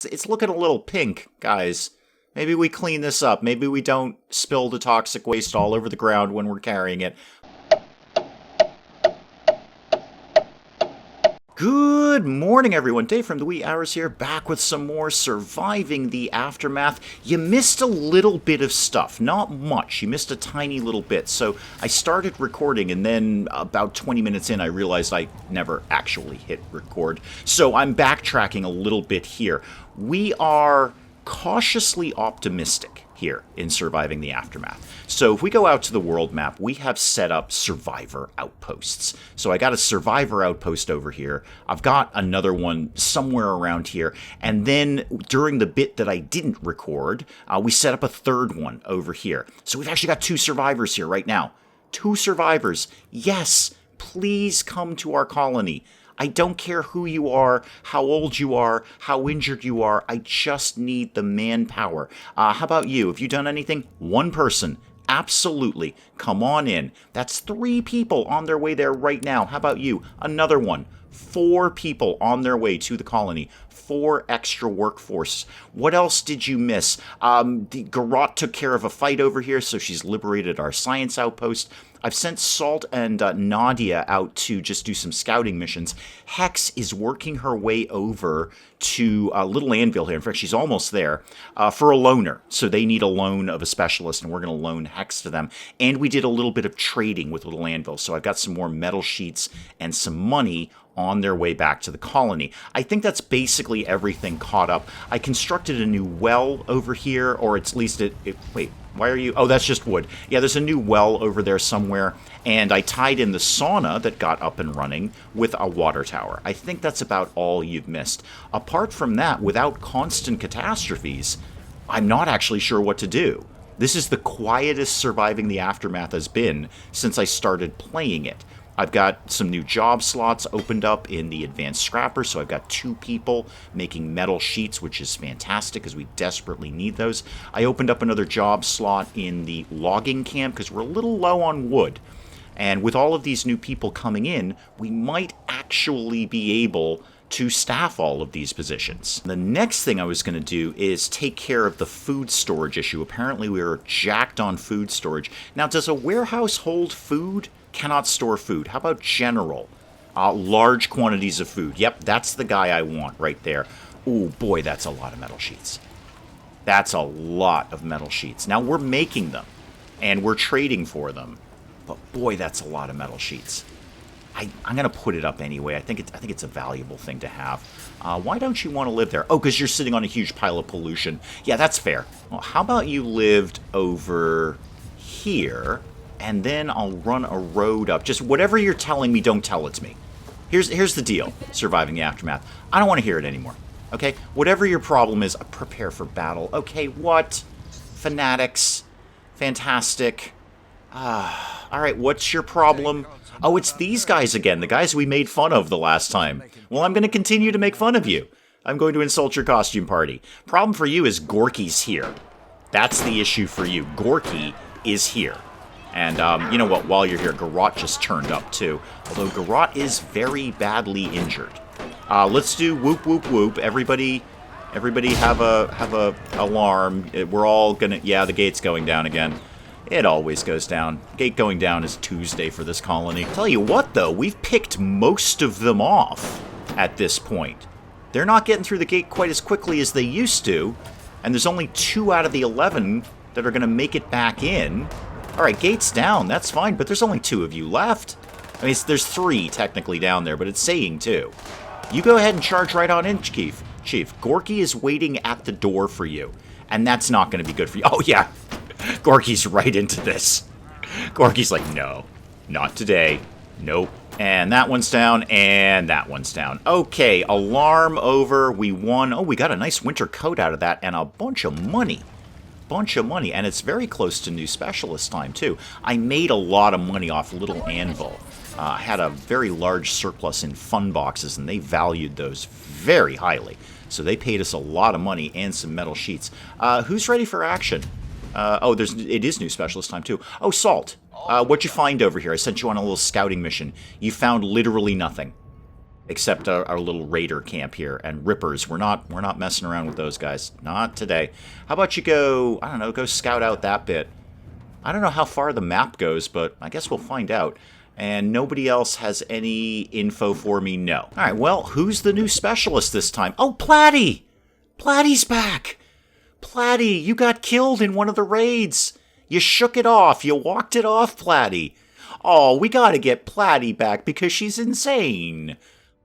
It's looking a little pink, guys. Maybe we clean this up. Maybe we don't spill the toxic waste all over the ground when we're carrying it. Good morning, everyone. Dave from the wee hours here, back with some more Surviving the Aftermath. You missed a little bit of stuff. Not much. You missed a tiny little bit. So I started recording, and then about 20 minutes in, I realized I never actually hit record. So I'm backtracking a little bit here. We are cautiously optimistic here in Surviving the Aftermath. So if we go out to the world map, we have set up survivor outposts. So I got a survivor outpost over here. I've got another one somewhere around here. And then during the bit that I didn't record, we set up a third one over here. So we've actually got 2 survivors here right now. 2 survivors. Yes, please come to our colony. I don't care who you are, how old you are, how injured you are. I just need the manpower. How about you? Have you done anything? 1 person. Absolutely. Come on in. That's 3 people on their way there right now. How about you? Another one. 4 people on their way to the colony. 4 extra workforce. What else did you miss? The Garot took care of a fight over here, so she's liberated our science outpost. I've sent Salt and Nadia out to just do some scouting missions. Hex is working her way over to Little Anvil here. In fact, she's almost there for a loaner. So they need a loan of a specialist, and we're going to loan Hex to them. And we did a little bit of trading with Little Anvil. So I've got some more metal sheets and some money on their way back to the colony. I think that's basically everything caught up. I constructed a new well over here, or at least wait, why are you... Oh, that's just wood. Yeah, there's a new well over there somewhere, and I tied in the sauna that got up and running with a water tower. I think that's about all you've missed. Apart from that, without constant catastrophes, I'm not actually sure what to do. This is the quietest Surviving the Aftermath has been since I started playing it. I've got some new job slots opened up in the advanced scrapper, so I've got 2 people making metal sheets, which is fantastic because we desperately need those. I opened up another job slot in the logging camp because we're a little low on wood. And with all of these new people coming in, we might actually be able to staff all of these positions. The next thing I was going to do is take care of the food storage issue. Apparently we were jacked on food storage. Now, does a warehouse hold food? Cannot store food. How about general? Large quantities of food. Yep, that's the guy I want right there. Ooh, boy, that's a lot of metal sheets. That's a lot of metal sheets. Now, we're making them, and we're trading for them. But boy, that's a lot of metal sheets. I'm going to put it up anyway. I think it's a valuable thing to have. Why don't you want to live there? Oh, because you're sitting on a huge pile of pollution. Yeah, that's fair. Well, how about you lived over here, and then I'll run a road up. Just whatever you're telling me, don't tell it to me. Here's the deal, Surviving the Aftermath. I don't want to hear it anymore. Okay? Whatever your problem is, prepare for battle. Okay, what? Fanatics. Fantastic. Alright, what's your problem? Oh, it's these guys again, the guys we made fun of the last time. Well, I'm going to continue to make fun of you. I'm going to insult your costume party. Problem for you is Gorky's here. That's the issue for you. Gorky is here. And, you know what, while you're here, Garot just turned up, too. Although Garot is very badly injured. Let's do whoop, whoop, whoop. Everybody have a alarm. We're all gonna... Yeah, the gate's going down again. It always goes down. Gate going down is Tuesday for this colony. Tell you what, though, we've picked most of them off at this point. They're not getting through the gate quite as quickly as they used to, and there's only 2 out of the 11 that are going to make it back in. Alright, gate's down, that's fine, but there's only 2 of you left. I mean, there's 3 technically down there, but it's saying 2. You go ahead and charge right on in, Chief. Gorky is waiting at the door for you, and that's not going to be good for you. Oh, yeah. Gorky's right into this. Gorky's like, no, not today. Nope. And that one's down, and that one's down. Okay, alarm over. We won. Oh, we got a nice winter coat out of that, and a bunch of money. And it's very close to new specialist time, too. I made a lot of money off Little Anvil. I had a very large surplus in fun boxes, and they valued those very highly. So they paid us a lot of money and some metal sheets. Who's ready for action? It is new specialist time, too. Oh, Salt. What'd you find over here? I sent you on a little scouting mission. You found literally nothing. Except our little raider camp here. And rippers. We're not messing around with those guys. Not today. How about you go, I don't know, go scout out that bit. I don't know how far the map goes, but I guess we'll find out. And nobody else has any info for me? No. Alright, well, who's the new specialist this time? Oh, Platy! Platy's back! Platy, you got killed in one of the raids. You shook it off. You walked it off, Platy. Oh, we gotta get Platy back because she's insane.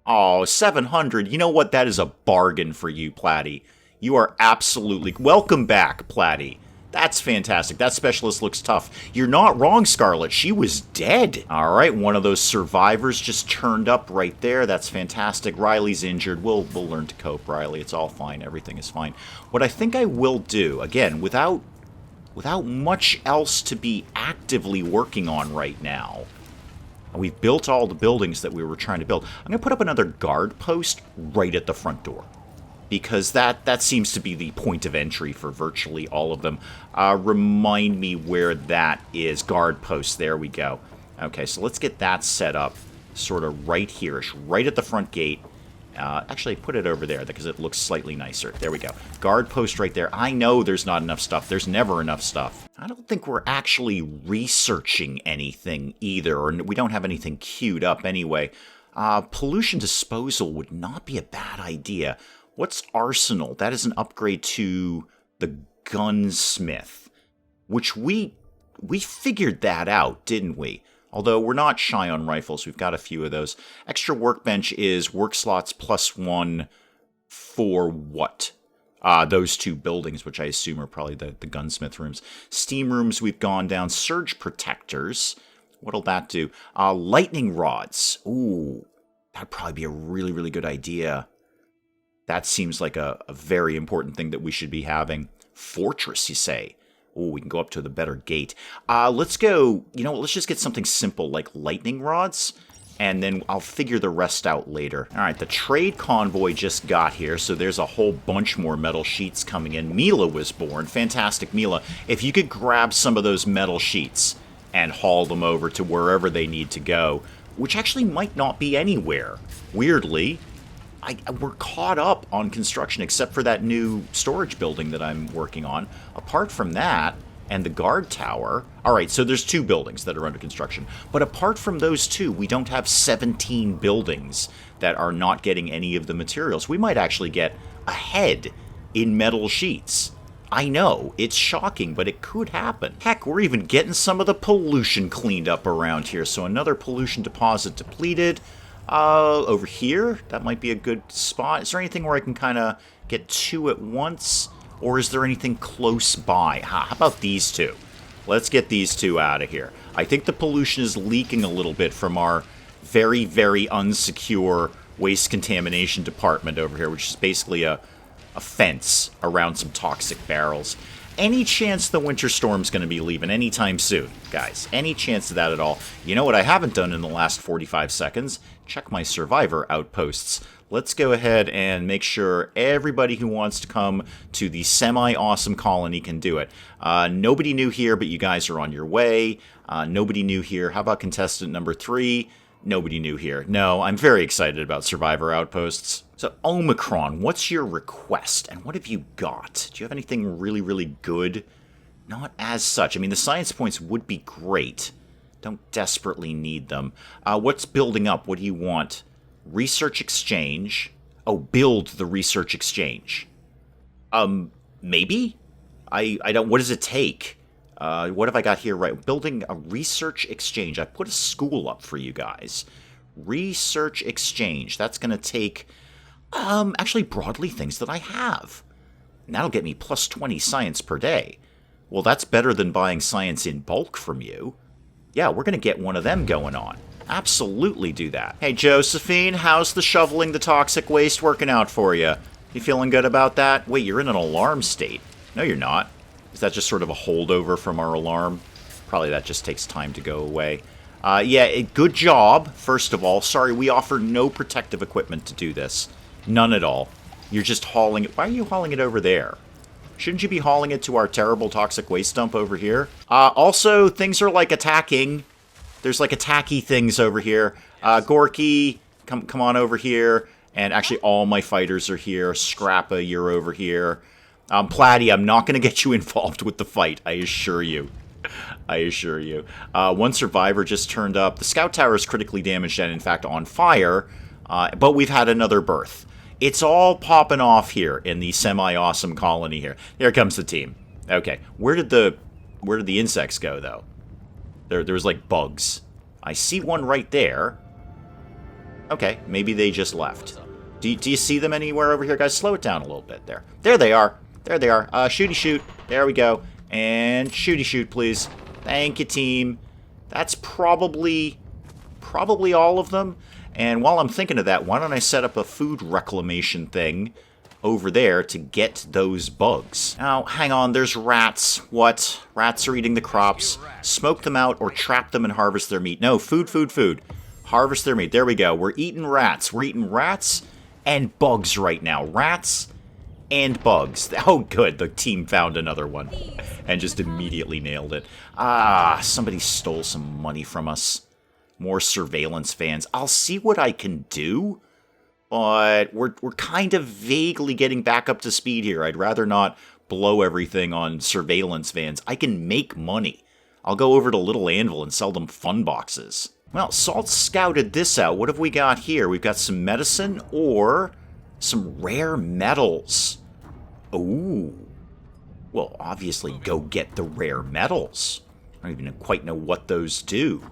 Oh, 700. You know what? That is a bargain for you, Platy. You are absolutely... Welcome back, Platy. That's fantastic. That specialist looks tough. You're not wrong, Scarlet. She was dead. All right, one of those survivors just turned up right there. That's fantastic. Riley's injured. We'll learn to cope, Riley. It's all fine. Everything is fine. What I think I will do, again, without much else to be actively working on right now, we've built all the buildings that we were trying to build. I'm going to put up another guard post right at the front door, because that seems to be the point of entry for virtually all of them. Remind me where that is. Guard post. There we go. Okay, so let's get that set up sort of right here-ish, right at the front gate. Actually, put it over there because it looks slightly nicer. There we go. Guard post right there. I know there's not enough stuff. There's never enough stuff. I don't think we're actually researching anything either, or we don't have anything queued up anyway. Pollution disposal would not be a bad idea. What's arsenal? That is an upgrade to the gunsmith, which we figured that out, didn't we? Although we're not shy on rifles. We've got a few of those. Extra workbench is work slots +1 for what? Those two buildings, which I assume are probably the gunsmith rooms. Steam rooms, we've gone down. Surge protectors. What'll that do? Lightning rods. Ooh, that'd probably be a really, really good idea. That seems like a very important thing that we should be having. Fortress, you say? Oh, we can go up to the better gate. Let's go, let's just get something simple like lightning rods, and then I'll figure the rest out later. All right, the trade convoy just got here, so there's a whole bunch more metal sheets coming in. Mila was born. Fantastic, Mila. If you could grab some of those metal sheets and haul them over to wherever they need to go, which actually might not be anywhere, weirdly. We're caught up on construction except for that new storage building that I'm working on. Apart from that, and the guard tower... Alright, so there's 2 buildings that are under construction. But apart from those 2, we don't have 17 buildings that are not getting any of the materials. We might actually get ahead in metal sheets. I know, it's shocking, but it could happen. Heck, we're even getting some of the pollution cleaned up around here. So another pollution deposit depleted. Over here, that might be a good spot. Is there anything where I can kind of get 2 at once? Or is there anything close by? How about these 2? Let's get these 2 out of here. I think the pollution is leaking a little bit from our very, very unsecure waste contamination department over here, which is basically a fence around some toxic barrels. Any chance the winter storm's going to be leaving anytime soon, guys? Any chance of that at all? You know what I haven't done in the last 45 seconds? Check my survivor outposts. Let's go ahead and make sure everybody who wants to come to the semi-awesome colony can do it. Nobody new here, but you guys are on your way. Nobody new here. How about contestant number 3? Nobody new here. No, I'm very excited about survivor outposts. So, Omicron, what's your request? And what have you got? Do you have anything really, really good? Not as such. I mean, the science points would be great. Don't desperately need them. What's building up? What do you want? Research exchange. Oh, build the research exchange. Maybe? I don't... What does it take? What have I got here? Right, building a research exchange. I put a school up for you guys. Research exchange. That's going to take... actually, broadly, things that I have. And that'll get me plus 20 science per day. Well, that's better than buying science in bulk from you. Yeah, we're going to get one of them going on. Absolutely do that. Hey, Josephine, how's the shoveling the toxic waste working out for you? You feeling good about that? Wait, you're in an alarm state. No, you're not. Is that just sort of a holdover from our alarm? Probably that just takes time to go away. Yeah, good job, first of all. Sorry, we offer no protective equipment to do this. None at all. You're just hauling it. Why are you hauling it over there? Shouldn't you be hauling it to our terrible toxic waste dump over here? Also, things are like attacking. There's like attacky things over here. Gorky, come on over here. And actually, all my fighters are here. Scrapa, you're over here. Platy, I'm not going to get you involved with the fight, I assure you. I assure you. One survivor just turned up. The scout tower is critically damaged and, in fact, on fire. But we've had another birth. It's all popping off here in the semi-awesome colony here. Here comes the team. Okay, where did the insects go, though? There was, like, bugs. I see one right there. Okay, maybe they just left. Do you see them anywhere over here? Guys, slow it down a little bit there. There they are. There they are. Shooty shoot. There we go. And shooty shoot, please. Thank you, team. That's probably all of them. And while I'm thinking of that, why don't I set up a food reclamation thing over there to get those bugs? Now, hang on. There's rats. What? Rats are eating the crops. Smoke them out or trap them and harvest their meat. No, food. Harvest their meat. There we go. We're eating rats. We're eating rats and bugs right now. Rats and bugs. Oh, good. The team found another one and just immediately nailed it. Somebody stole some money from us. More surveillance vans. I'll see what I can do, but we're kind of vaguely getting back up to speed here. I'd rather not blow everything on surveillance vans. I can make money. I'll go over to Little Anvil and sell them fun boxes. Well, Salt scouted this out. What have we got here? We've got some medicine or some rare metals. Ooh. Well, obviously, go get the rare metals. I don't even quite know what those do.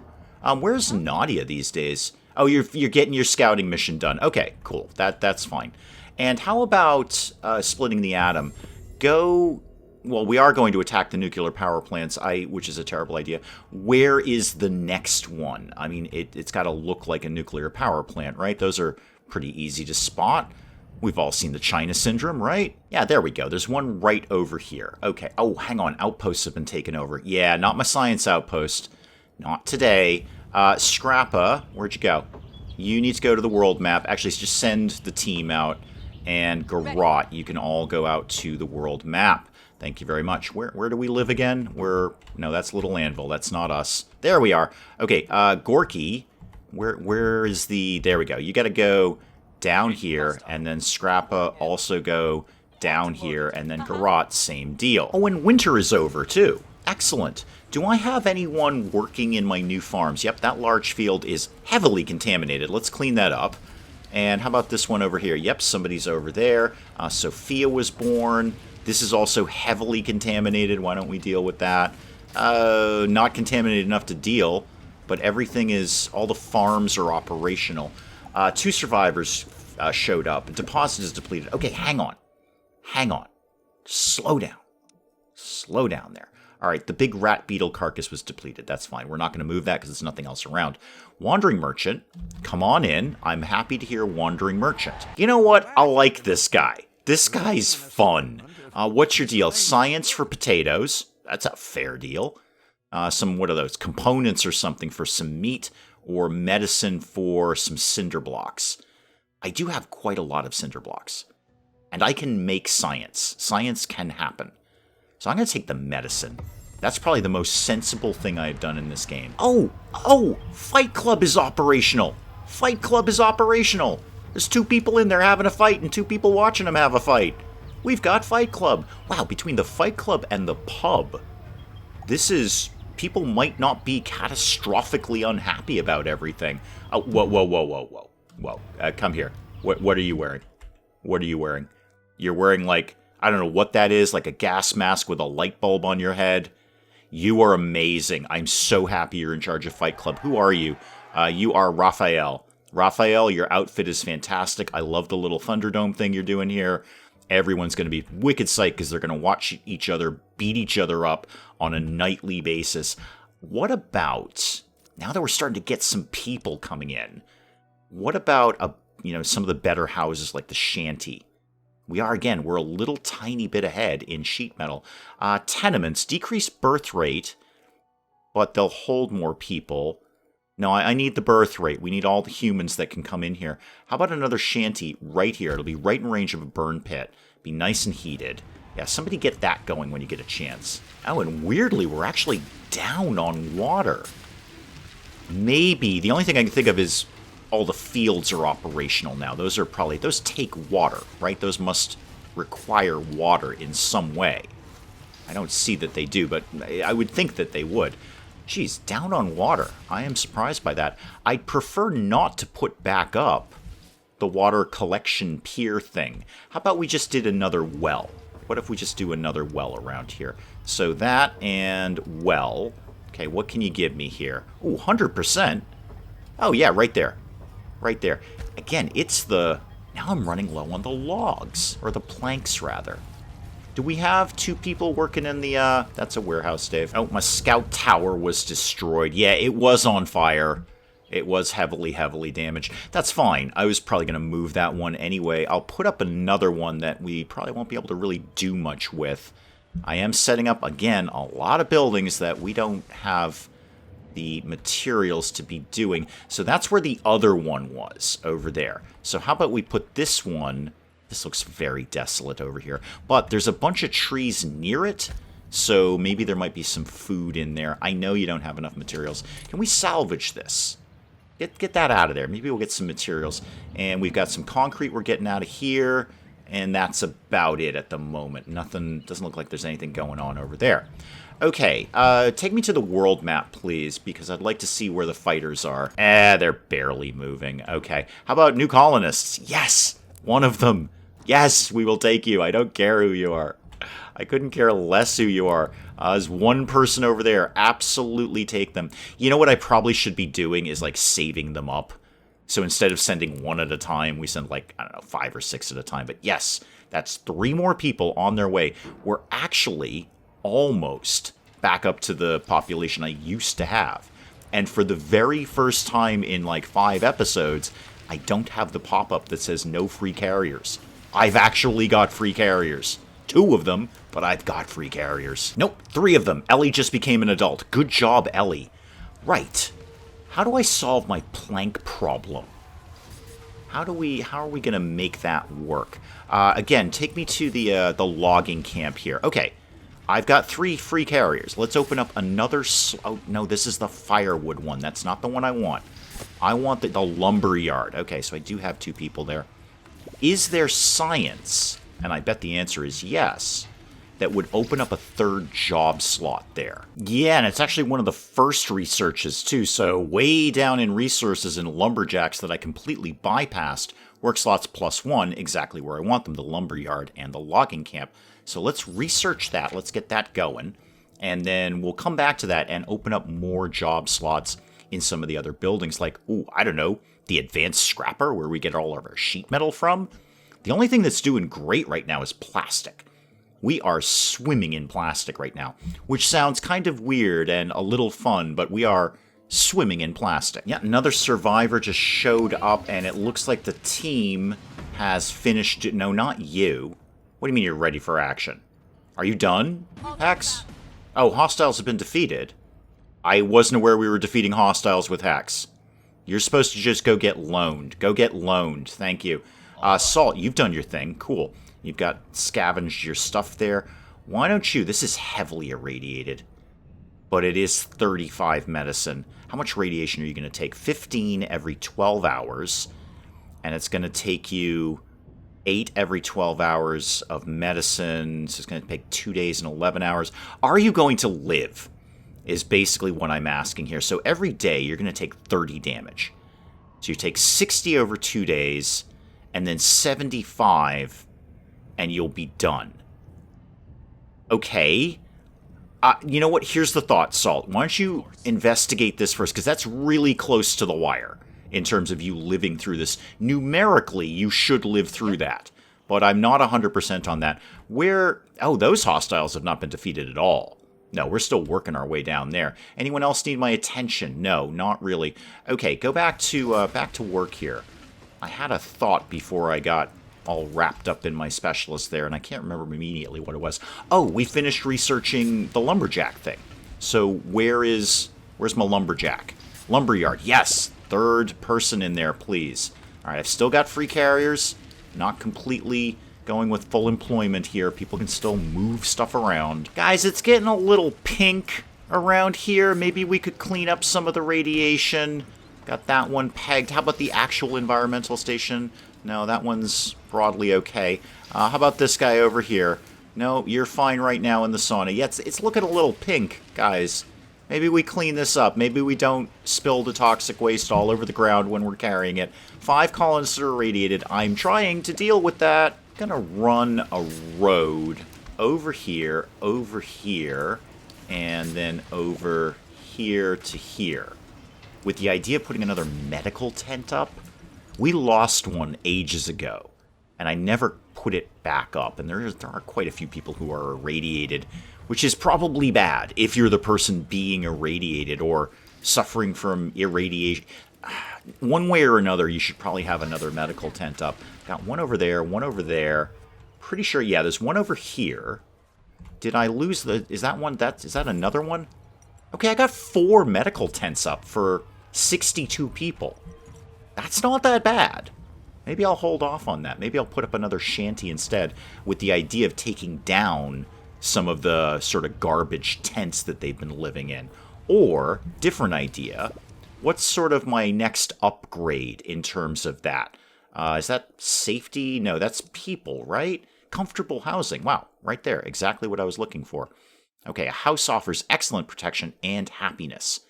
Where's Nadia these days? Oh, you're getting your scouting mission done. Okay, cool. That's fine. And how about splitting the atom? Well, we are going to attack the nuclear power plants, which is a terrible idea. Where is the next one? I mean, it's got to look like a nuclear power plant, right? Those are pretty easy to spot. We've all seen the China syndrome, right? Yeah, there we go. There's one right over here. Okay. Oh, hang on. Outposts have been taken over. Yeah, not my science outpost. Not today. Scrapa, where'd you go? You need to go to the world map. Actually, just send the team out. And Garrot, you can all go out to the world map. Thank you very much. Where do we live again? No, that's Little Anvil. That's not us. There we are. Okay, Gorky, where is there we go. You got to go down here, and then Scrapa also go down here, and then Garrot, same deal. Oh, and winter is over, too. Excellent. Do I have anyone working in my new farms? Yep, that large field is heavily contaminated. Let's clean that up. And how about this one over here? Yep, somebody's over there. Sophia was born. This is also heavily contaminated. Why don't we deal with that? Not contaminated enough to deal, but all the farms are operational. 2 survivors showed up. A deposit is depleted. Okay, hang on. Slow down there. All right, the big rat beetle carcass was depleted. That's fine. We're not going to move that because there's nothing else around. Wandering Merchant, come on in. I'm happy to hear Wandering Merchant. You know what? I like this guy. This guy's fun. What's your deal? Science for potatoes. That's a fair deal. What are those? Components or something for some meat, or medicine for some cinder blocks. I do have quite a lot of cinder blocks. And I can make science. Science can happen. So I'm going to take the medicine. That's probably the most sensible thing I've done in this game. Oh! Fight Club is operational! There's 2 people in there having a fight and 2 people watching them have a fight. We've got Fight Club. Wow, between the Fight Club and the pub, people might not be catastrophically unhappy about everything. Oh, whoa. Come here. What are you wearing? You're wearing, like, I don't know what that is, like a gas mask with a light bulb on your head. You are amazing. I'm so happy you're in charge of Fight Club. Who are you? You are Raphael. Raphael, your outfit is fantastic. I love the little Thunderdome thing you're doing here. Everyone's going to be wicked psyched because they're going to watch each other beat each other up on a nightly basis. What about, now that we're starting to get some people coming in, what about some of the better houses like the Shanty? We're a little tiny bit ahead in sheet metal. Tenements, decrease birth rate, but they'll hold more people. No, I need the birth rate. We need all the humans that can come in here. How about another shanty right here? It'll be right in range of a burn pit. Be nice and heated. Yeah, somebody get that going when you get a chance. Oh, and weirdly, we're actually down on water. Maybe. The only thing I can think of is all the fields are operational now. Those take water, right? Those must require water in some way. I don't see that they do, but I would think that they would. Geez, down on water. I am surprised by that. I'd prefer not to put back up the water collection pier thing. How about we just did another well? What if we just do another well around here? So that and well. Okay, what can you give me here? Ooh, 100%. Oh, yeah, right there. Right there. Again, it's the... Now I'm running low on the logs. Or the planks, rather. Do we have 2 people working in the, That's a warehouse, Dave. Oh, my scout tower was destroyed. Yeah, it was on fire. It was heavily, heavily damaged. That's fine. I was probably going to move that one anyway. I'll put up another one that we probably won't be able to really do much with. I am setting up, again, a lot of buildings that we don't have the materials to be doing. So that's where the other one was, over there. So how about we put this one... This looks very desolate over here. But there's a bunch of trees near it, so maybe there might be some food in there. I know you don't have enough materials. Can we salvage this? Get that out of there. Maybe we'll get some materials. And we've got some concrete we're getting out of here. And that's about it at the moment. Nothing, doesn't look like there's anything going on over there. Okay, take me to the world map, please, because I'd like to see where the fighters are. They're barely moving. Okay, how about new colonists? Yes, one of them. Yes, we will take you. I don't care who you are. I couldn't care less who you are. There's one person over there. Absolutely take them. You know what I probably should be doing is, like, saving them up. So instead of sending one at a time, we send, like, I don't know, 5 or 6 at a time. But yes, that's 3 more people on their way. We're actually almost back up to the population I used to have. And for the very first time in, like, 5 episodes, I don't have the pop-up that says no free carriers. I've actually got free carriers. 2 of them, but I've got free carriers. Nope, 3 of them. Ellie just became an adult. Good job, Ellie. Right. How do I solve my plank problem? How are we going to make that work? Again, take me to the logging camp here. Okay, I've got 3 free carriers. Let's open up another... Oh, no, this is the firewood one. That's not the one I want. I want the lumber yard. Okay, so I do have 2 people there. Is there science, and I bet the answer is yes, that would open up a 3rd job slot there? Yeah, and it's actually one of the first researches, too, so way down in resources in Lumberjacks that I completely bypassed, work slots +1, exactly where I want them, the lumberyard and the logging camp. So let's research that, let's get that going, and then we'll come back to that and open up more job slots in some of the other buildings, like, ooh, I don't know, the advanced scrapper, where we get all of our sheet metal from. The only thing that's doing great right now is plastic. We are swimming in plastic right now, which sounds kind of weird and a little fun, but we are swimming in plastic. Yeah, another survivor just showed up, and it looks like the team has finished... No, not you. What do you mean you're ready for action? Are you done, Hex? Oh, hostiles have been defeated. I wasn't aware we were defeating hostiles with Hex. You're supposed to just go get loaned. Go get loaned. Thank you. Salt, you've done your thing. Cool. You've got scavenged your stuff there. Why don't you... This is heavily irradiated. But it is 35 medicine. How much radiation are you going to take? 15 every 12 hours. And it's going to take you 8 every 12 hours of medicine. So it's going to take 2 days and 11 hours. Are you going to live? Is basically what I'm asking here. So every day you're going to take 30 damage. So you take 60 over 2 days, and then 75, and you'll be done. Okay. You know what? Here's the thought, Salt. Why don't you investigate this first? Because that's really close to the wire in terms of you living through this. Numerically, you should live through that. But I'm not 100% on that. Where... Oh, those hostiles have not been defeated at all. No, we're still working our way down there. Anyone else need my attention? No, not really. Okay, go back to work here. I had a thought before I got all wrapped up in my specialist there, and I can't remember immediately what it was. Oh, we finished researching the lumberjack thing. So where's my lumberjack? Lumberyard, yes! 3rd person in there, please. Alright, I've still got free carriers. Not completely... going with full employment here. People can still move stuff around. Guys, it's getting a little pink around here. Maybe we could clean up some of the radiation. Got that one pegged. How about the actual environmental station? No, that one's broadly okay. How about this guy over here? No, you're fine right now in the sauna. Yeah, it's looking a little pink, guys. Maybe we clean this up. Maybe we don't spill the toxic waste all over the ground when we're carrying it. 5 colonists are irradiated. I'm trying to deal with that. Gonna run a road over here, and then over here to here. With the idea of putting another medical tent up. We lost one ages ago, and I never put it back up. And there are quite a few people who are irradiated, which is probably bad if you're the person being irradiated or suffering from irradiation. One way or another, you should probably have another medical tent up. Got one over there, one over there. Pretty sure, yeah, there's one over here. Did I lose the... Is that one? Is that another one? Okay, I got 4 medical tents up for 62 people. That's not that bad. Maybe I'll hold off on that. Maybe I'll put up another shanty instead with the idea of taking down some of the sort of garbage tents that they've been living in. Or, different idea, what's sort of my next upgrade in terms of that? Is that safety? No, that's people, right? Comfortable housing. Wow, right there. Exactly what I was looking for. Okay, a house offers excellent protection and happiness.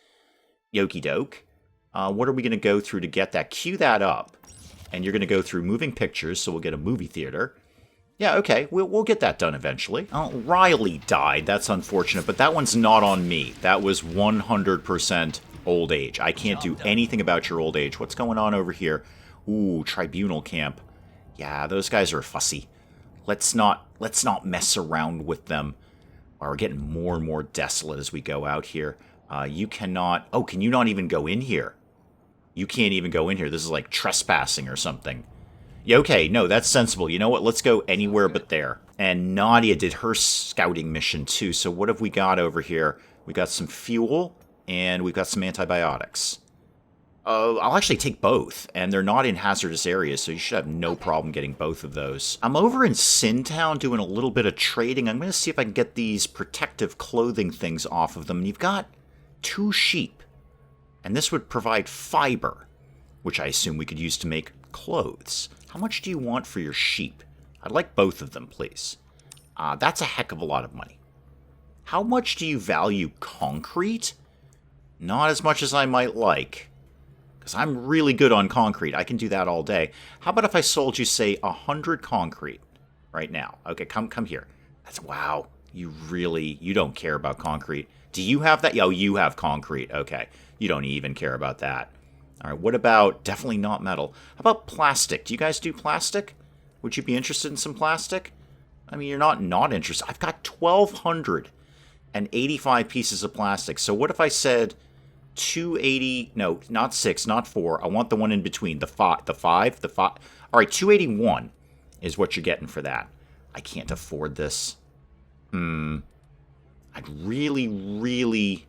Yoki doke. What are we going to go through to get that? Cue that up. And you're going to go through moving pictures, so we'll get a movie theater. Yeah, okay, we'll get that done eventually. Oh, Riley died. That's unfortunate, but that one's not on me. That was 100% old age. I can't do anything about your old age. What's going on over here? Ooh, tribunal camp. Yeah, those guys are fussy. Let's not mess around with them. We're getting more and more desolate as we go out here. You cannot... Oh, can you not even go in here? You can't even go in here. This is like trespassing or something. Yeah, okay, no, that's sensible. You know what? Let's go anywhere but there. And Nadia did her scouting mission too. So what have we got over here? We got some fuel, and we've got some antibiotics. I'll actually take both, and they're not in hazardous areas, so you should have no problem getting both of those. I'm over in Sintown doing a little bit of trading. I'm going to see if I can get these protective clothing things off of them. And you've got 2 sheep. And this would provide fiber, which I assume we could use to make clothes. How much do you want for your sheep? I'd like both of them, please. That's a heck of a lot of money. How much do you value concrete? Not as much as I might like, because I'm really good on concrete. I can do that all day. How about if I sold you, say, 100 concrete right now? Okay, come here. That's... Wow, you don't care about concrete. Do you have that? Oh, you have concrete. Okay. You don't even care about that. All right, what about... Definitely not metal. How about plastic? Do you guys do plastic? Would you be interested in some plastic? I mean, you're not interested. I've got 1,285 pieces of plastic. So what if I said 280... No, not 6, not 4. I want the one in between. The 5. All right, 281 is what you're getting for that. I can't afford this. I'd really...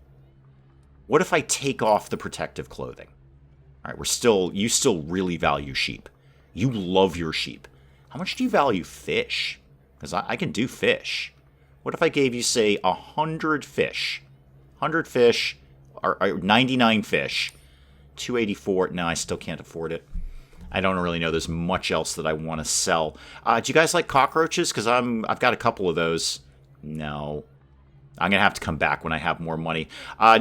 What if I take off the protective clothing? All right, you still really value sheep. You love your sheep. How much do you value fish? Because I can do fish. What if I gave you, say, 100 fish? 100 fish, or 99 fish. 284. No, I still can't afford it. I don't really know there's much else that I want to sell. Do you guys like cockroaches? Because I've got a couple of those. No. I'm going to have to come back when I have more money.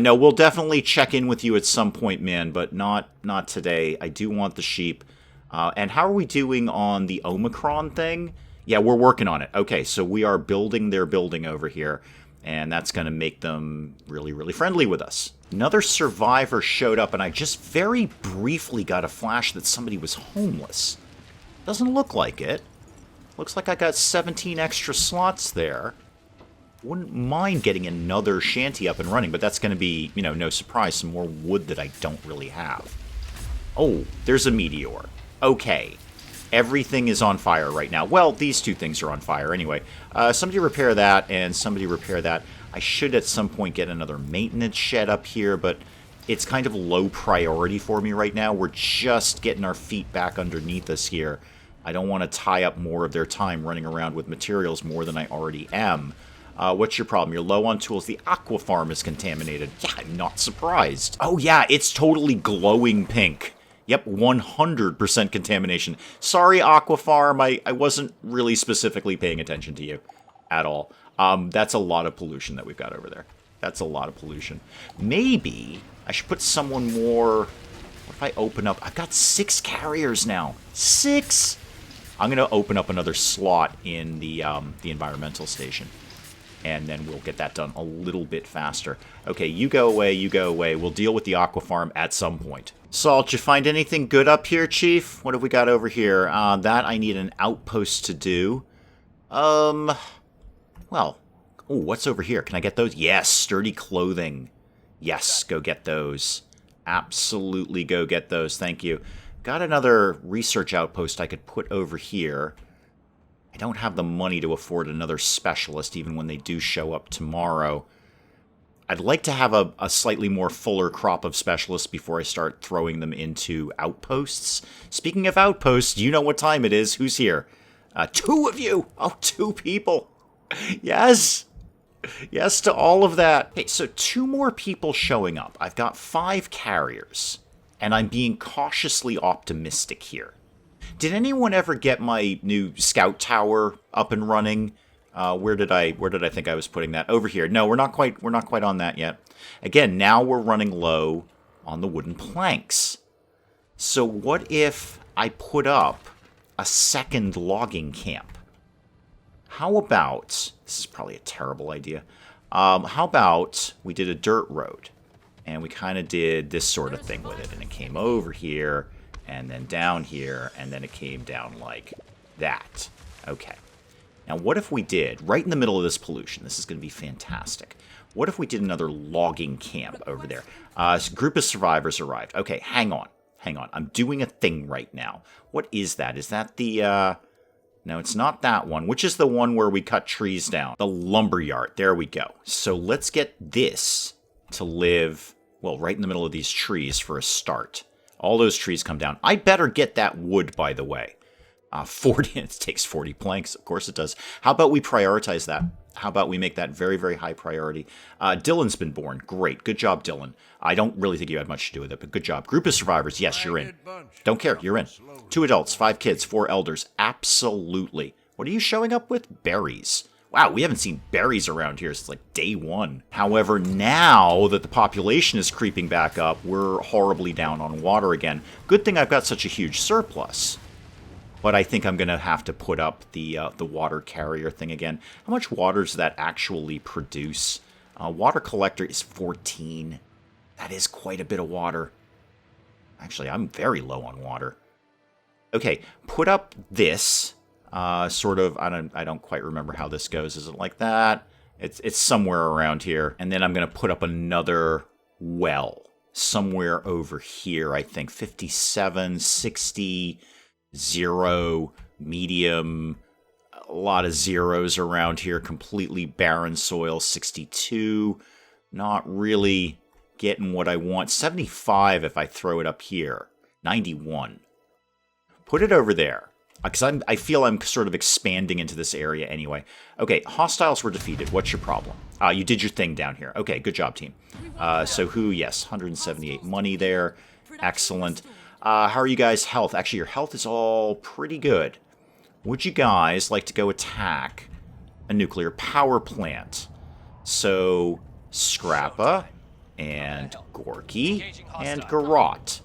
No, we'll definitely check in with you at some point, man, but not today. I do want the sheep. And how are we doing on the Omicron thing? Yeah, we're working on it. Okay, so we are building their building over here, and that's going to make them really, really friendly with us. Another survivor showed up, and I just very briefly got a flash that somebody was homeless. Doesn't look like it. Looks like I got 17 extra slots there. Wouldn't mind getting another shanty up and running, but that's going to be, no surprise, some more wood that I don't really have. Oh, there's a meteor. Okay. Everything is on fire right now. Well, these 2 things are on fire anyway. Somebody repair that, and somebody repair that. I should at some point get another maintenance shed up here, but it's kind of low priority for me right now. We're just getting our feet back underneath us here. I don't want to tie up more of their time running around with materials more than I already am. What's your problem? You're low on tools. The aqua farm is contaminated. Yeah, I'm not surprised. Oh yeah, it's totally glowing pink. Yep, 100% contamination. Sorry, aqua farm. I wasn't really specifically paying attention to you at all. That's a lot of pollution that we've got over there. That's a lot of pollution. Maybe I should put someone more... What if I open up... I've got 6 carriers now. 6! I'm going to open up another slot in the environmental station. And then we'll get that done a little bit faster. Okay, you go away, you go away. We'll deal with the aqua farm at some point. Salt, did you find anything good up here, Chief? What have we got over here? That I need an outpost to do. Well, oh, what's over here? Can I get those? Yes, sturdy clothing. Yes, go get those. Absolutely go get those, thank you. Got another research outpost I could put over here. I don't have the money to afford another specialist, even when they do show up tomorrow. I'd like to have a slightly more fuller crop of specialists before I start throwing them into outposts. Speaking of outposts, you know what time it is. Who's here? 2 of you! Oh, 2 people! Yes! Yes to all of that. Okay, so 2 more people showing up. I've got 5 carriers, and I'm being cautiously optimistic here. Did anyone ever get my new scout tower up and running? Where did I think I was putting that? Over here. No, we're not quite on that yet. Again, now we're running low on the wooden planks. So what if I put up a second logging camp? How about, this is probably a terrible idea. How about we did a dirt road and we kind of did this sort of thing with it, and it came over here and then down here, and then it came down like that. Okay. Now, what if we did, right in the middle of this pollution, this is going to be fantastic, what if we did another logging camp over there? A group of survivors arrived. Okay, hang on. I'm doing a thing right now. What is that? Is that the, No, it's not that one. Which is the one where we cut trees down? The lumberyard. There we go. So let's get this to live, well, right in the middle of these trees for a start. All those trees come down. I better get that wood, by the way. 40, it takes 40 planks. Of course it does. How about we prioritize that? How about we make that very, very high priority? Dylan's been born. Great. Good job, Dylan. I don't really think you had much to do with it, but good job. Group of survivors. Yes, you're in. Don't care. You're in. 2 adults, 5 kids, 4 elders. Absolutely. What are you showing up with? Berries. Wow, we haven't seen berries around here since like day 1. However, now that the population is creeping back up, we're horribly down on water again. Good thing I've got such a huge surplus. But I think I'm going to have to put up the water carrier thing again. How much water does that actually produce? Water collector is 14. That is quite a bit of water. Actually, I'm very low on water. Okay, put up this. Sort of, I don't quite remember how this goes. Is it like that? It's somewhere around here. And then I'm going to put up another well. Somewhere over here, I think. 57, 60... 0, medium, a lot of zeros around here, completely barren soil, 62, not really getting what I want, 75 if I throw it up here, 91. Put it over there, because I feel I'm sort of expanding into this area anyway. Okay, hostiles were defeated. What's your problem? You did your thing down here. Okay, good job, team. So who? Yes, 178 money there. Excellent. How are you guys' health? Actually, your health is all pretty good. Would you guys like to go attack a nuclear power plant? So, Scrapa and Gorky and Garrot.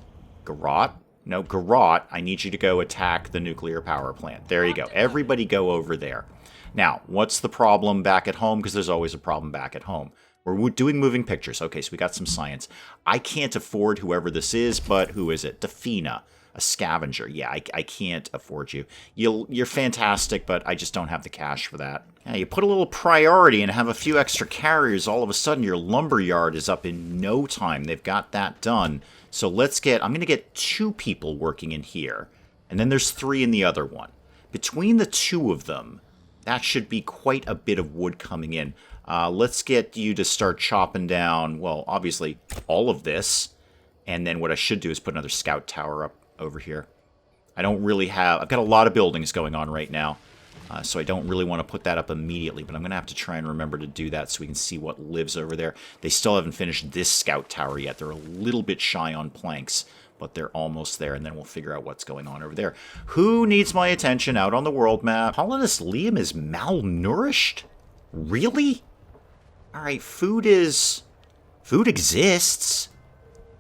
Garrot? No, Garrot, I need you to go attack the nuclear power plant. There you go. Everybody go over there. Now, what's the problem back at home? Because there's always a problem back at home. We're doing moving pictures. Okay, so we got some science. I can't afford whoever this is, but who is it? Defina, a scavenger. Yeah, I can't afford you. You're fantastic, but I just don't have the cash for that. Yeah, you put a little priority and have a few extra carriers, all of a sudden your lumberyard is up in no time. They've got that done. So I'm going to get 2 people working in here, and then there's 3 in the other one. Between the 2 of them, that should be quite a bit of wood coming in. Let's get you to start chopping down, well, obviously, all of this. And then what I should do is put another scout tower up over here. I don't really have... I've got a lot of buildings going on right now. So I don't really want to put that up immediately, but I'm going to have to try and remember to do that so we can see what lives over there. They still haven't finished this scout tower yet. They're a little bit shy on planks, but they're almost there, and then we'll figure out what's going on over there. Who needs my attention out on the world map? Colonist Liam is malnourished? Really? Alright, food exists.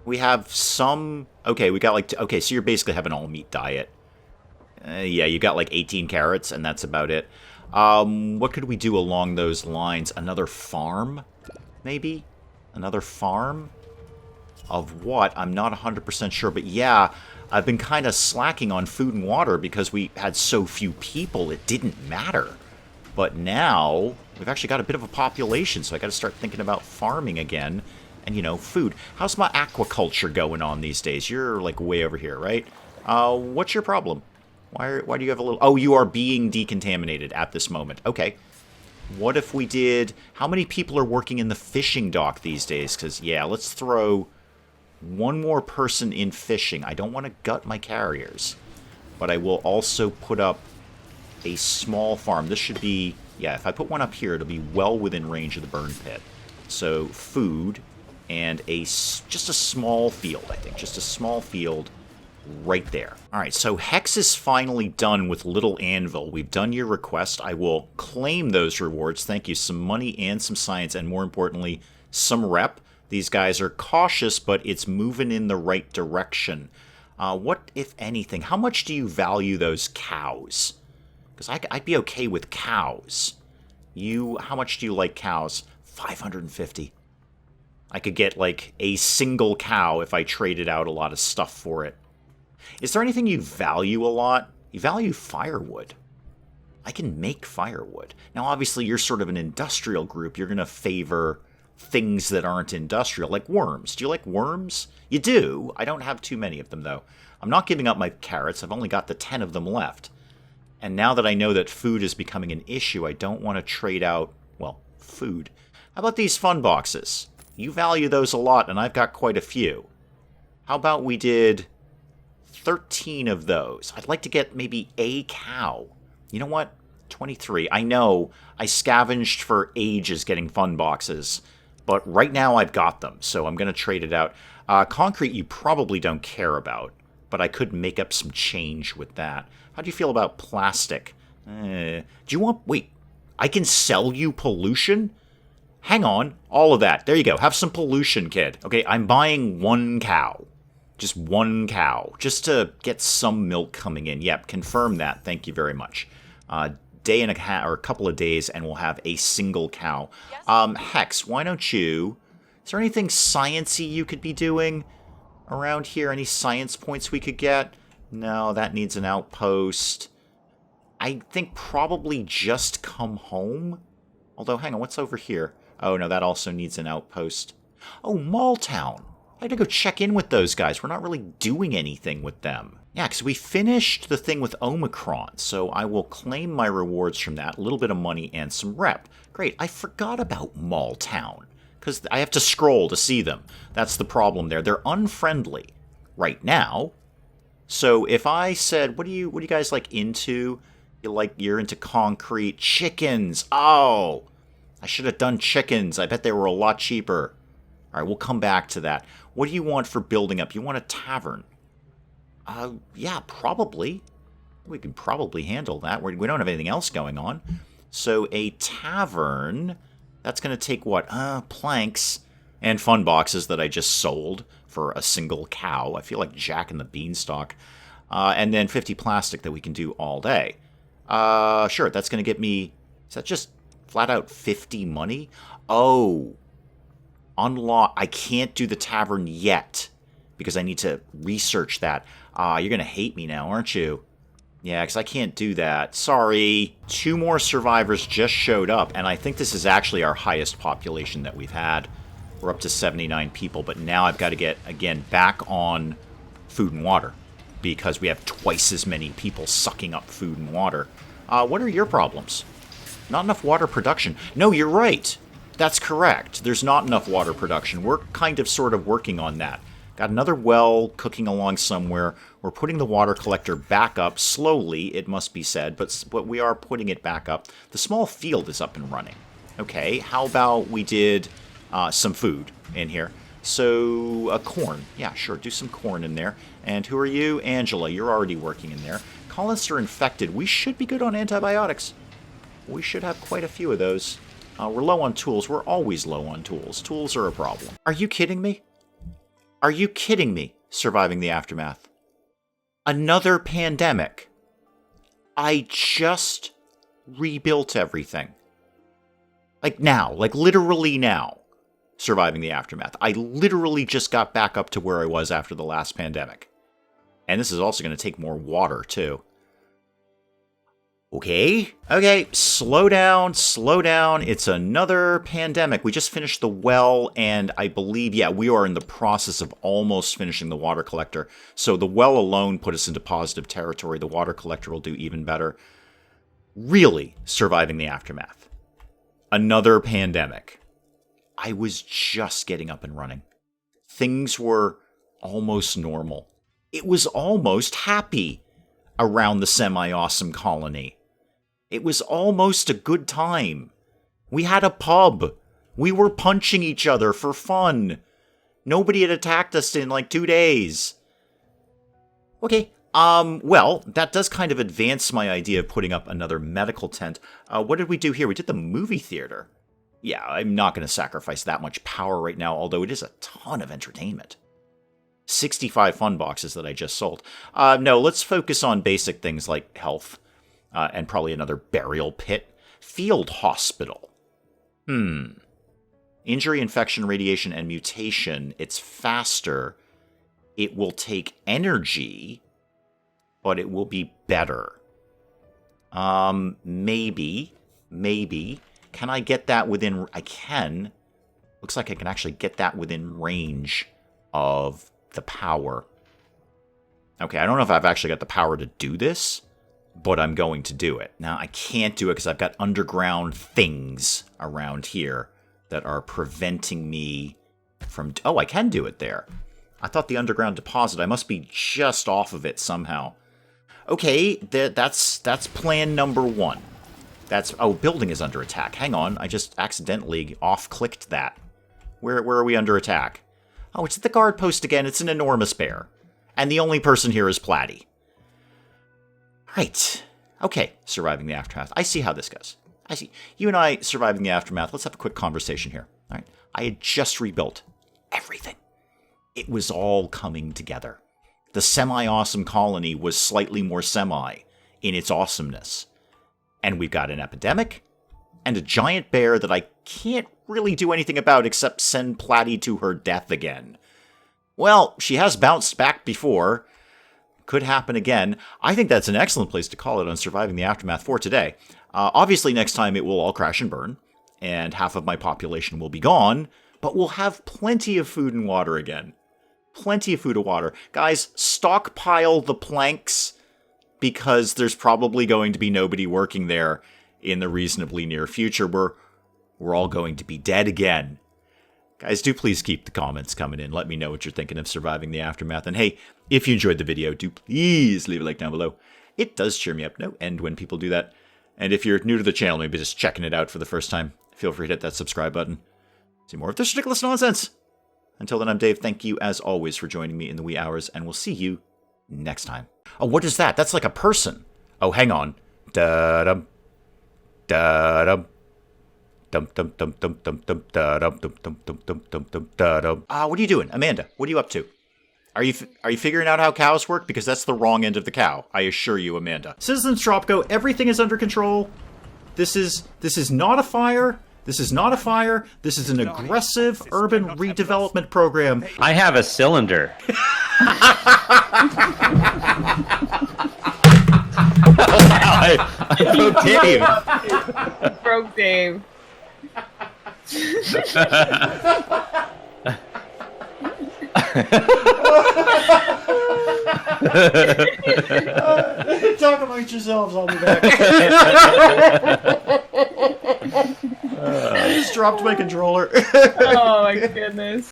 We have some... Okay, we got like... Okay, so you're basically having an all-meat diet. Yeah, you got like 18 carrots, and that's about it. What could we do along those lines? Another farm, maybe? Another farm? Of what? I'm not 100% sure, but yeah, I've been kind of slacking on food and water because we had so few people, it didn't matter. But now, we've actually got a bit of a population, so I got to start thinking about farming again. And, you know, food. How's my aquaculture going on these days? You're, like, way over here, right? What's your problem? Why do you have a little... Oh, you are being decontaminated at this moment. Okay. What if we did... How many people are working in the fishing dock these days? Because, yeah, let's throw one more person in fishing. I don't want to gut my carriers. But I will also put up a small farm. This should be... Yeah, if I put one up here, it'll be well within range of the burn pit. So, food and just a small field, I think. Just a small field... right there. Alright, so Hex is finally done with Little Anvil. We've done your request. I will claim those rewards. Thank you. Some money and some science, and more importantly, some rep. These guys are cautious, but it's moving in the right direction. What, if anything, how much do you value those cows? Because I'd be okay with cows. How much do you like cows? 550. I could get, like, a single cow if I traded out a lot of stuff for it. Is there anything you value a lot? You value firewood. I can make firewood. Now, obviously, you're sort of an industrial group. You're going to favor things that aren't industrial, like worms. Do you like worms? You do. I don't have too many of them, though. I'm not giving up my carrots. I've only got the 10 of them left. And now that I know that food is becoming an issue, I don't want to trade out, well, food. How about these fun boxes? You value those a lot, and I've got quite a few. How about we did 13 of those? I'd like to get maybe a cow. You know what? 23. I know I scavenged for ages getting fun boxes, but right now I've got them, so I'm going to trade it out. Concrete you probably don't care about, but I could make up some change with that. How do you feel about plastic? Do you want... Wait, I can sell you pollution? Hang on, all of that. There you go. Have some pollution, kid. Okay, I'm buying one cow. Just one cow. Just to get some milk coming in. Yep, confirm that. Thank you very much. Day and a half, or a couple of days, and we'll have a single cow. Yes. Hex, why don't you... Is there anything science-y you could be doing around here? Any science points we could get? No, that needs an outpost. I think probably just come home. Although, hang on, what's over here? Oh, no, that also needs an outpost. Oh, Mall Town. I had to go check in with those guys. We're not really doing anything with them. Yeah, because we finished the thing with Omicron, so I will claim my rewards from that. A little bit of money and some rep. Great, I forgot about Mall Town, because I have to scroll to see them. That's the problem there. They're unfriendly right now. So if I said, what do you guys like into? You're into concrete. Chickens. Oh, I should have done chickens. I bet they were a lot cheaper. All right, we'll come back to that. What do you want for building up? You want a tavern? Yeah, probably. We can probably handle that. We don't have anything else going on. So a tavern, that's going to take what? Planks and fun boxes that I just sold for a single cow. I feel like Jack and the Beanstalk. And then 50 plastic that we can do all day. Sure, that's going to get me... Is that just flat out 50 money? Oh... Unlock. I can't do the tavern yet because I need to research that. You're going to hate me now, aren't you? Yeah, because I can't do that. Sorry. 2 more survivors just showed up, and I think this is actually our highest population that we've had. We're up to 79 people, but now I've got to get, again, back on food and water because we have twice as many people sucking up food and water. What are your problems? Not enough water production. No, you're right. That's correct. There's not enough water production. We're kind of sort of working on that. Got another well cooking along somewhere. We're putting the water collector back up slowly, it must be said, but we are putting it back up. The small field is up and running. Okay, how about we did some food in here? So, corn. Yeah, sure, do some corn in there. And who are you? Angela, you're already working in there. Colonists are infected. We should be good on antibiotics. We should have quite a few of those. We're low on tools. We're always low on tools. Tools are a problem. Are you kidding me? Are you kidding me? Surviving the aftermath. Another pandemic. I just rebuilt everything. Like now. Like literally now. Surviving the aftermath. I literally just got back up to where I was after the last pandemic. And this is also going to take more water, too. Okay, slow down, slow down. It's another pandemic. We just finished the well, and I believe, yeah, we are in the process of almost finishing the water collector. So the well alone put us into positive territory. The water collector will do even better. Really surviving the aftermath. Another pandemic. I was just getting up and running. Things were almost normal. It was almost happy around the semi-awesome colony. It was almost a good time. We had a pub. We were punching each other for fun. Nobody had attacked us in like 2 days. Okay, well, that does kind of advance my idea of putting up another medical tent. What did we do here? We did the movie theater. Yeah, I'm not going to sacrifice that much power right now, although it is a ton of entertainment. 65 fun boxes that I just sold. No, let's focus on basic things like health. And probably another burial pit. Field hospital. Injury, infection, radiation, and mutation. It's faster. It will take energy. But it will be better. Maybe. Can I get that within... I can. Looks like I can actually get that within range of the power. Okay, I don't know if I've actually got the power to do this, but I'm going to do it. Now, I can't do it because I've got underground things around here that are preventing me from... Oh, I can do it there. I thought the underground deposit, I must be just off of it somehow. Okay, that's plan number one. Oh, building is under attack. Hang on, I just accidentally off-clicked that. Where are we under attack? Oh, it's at the guard post again. It's an enormous bear. And the only person here is Platy. Right. Okay, surviving the aftermath. I see how this goes. I see. You and I surviving the aftermath. Let's have a quick conversation here. All right. I had just rebuilt everything. It was all coming together. The semi-awesome colony was slightly more semi in its awesomeness. And we've got an epidemic and a giant bear that I can't really do anything about except send Platy to her death again. Well, she has bounced back before. Could happen again. I think that's an excellent place to call it on Surviving the Aftermath for today. Obviously, next time it will all crash and burn, and half of my population will be gone, but we'll have plenty of food and water again. Plenty of food and water. Guys, stockpile the planks, because there's probably going to be nobody working there in the reasonably near future. We're all going to be dead again. Guys, do please keep the comments coming in. Let me know what you're thinking of Surviving the Aftermath. And hey, if you enjoyed the video, do please leave a like down below. It does cheer me up no end when people do that. And if you're new to the channel, maybe just checking it out for the first time, feel free to hit that subscribe button. See more of this ridiculous nonsense. Until then, I'm Dave. Thank you, as always, for joining me in the wee hours, and we'll see you next time. Oh, what is that? That's like a person. Oh, hang on. Da-dum. Da-dum. What are you doing, Amanda? What are you up to? Are you figuring out how cows work? Because that's the wrong end of the cow, I assure you, Amanda. Citizens Tropco, everything is under control. This is not a fire. This is not a fire. This is an aggressive urban redevelopment program. I have a cylinder. I broke Dave. Broke Dave. Talk amongst yourselves, I'll be back. I just dropped my controller. Oh my goodness.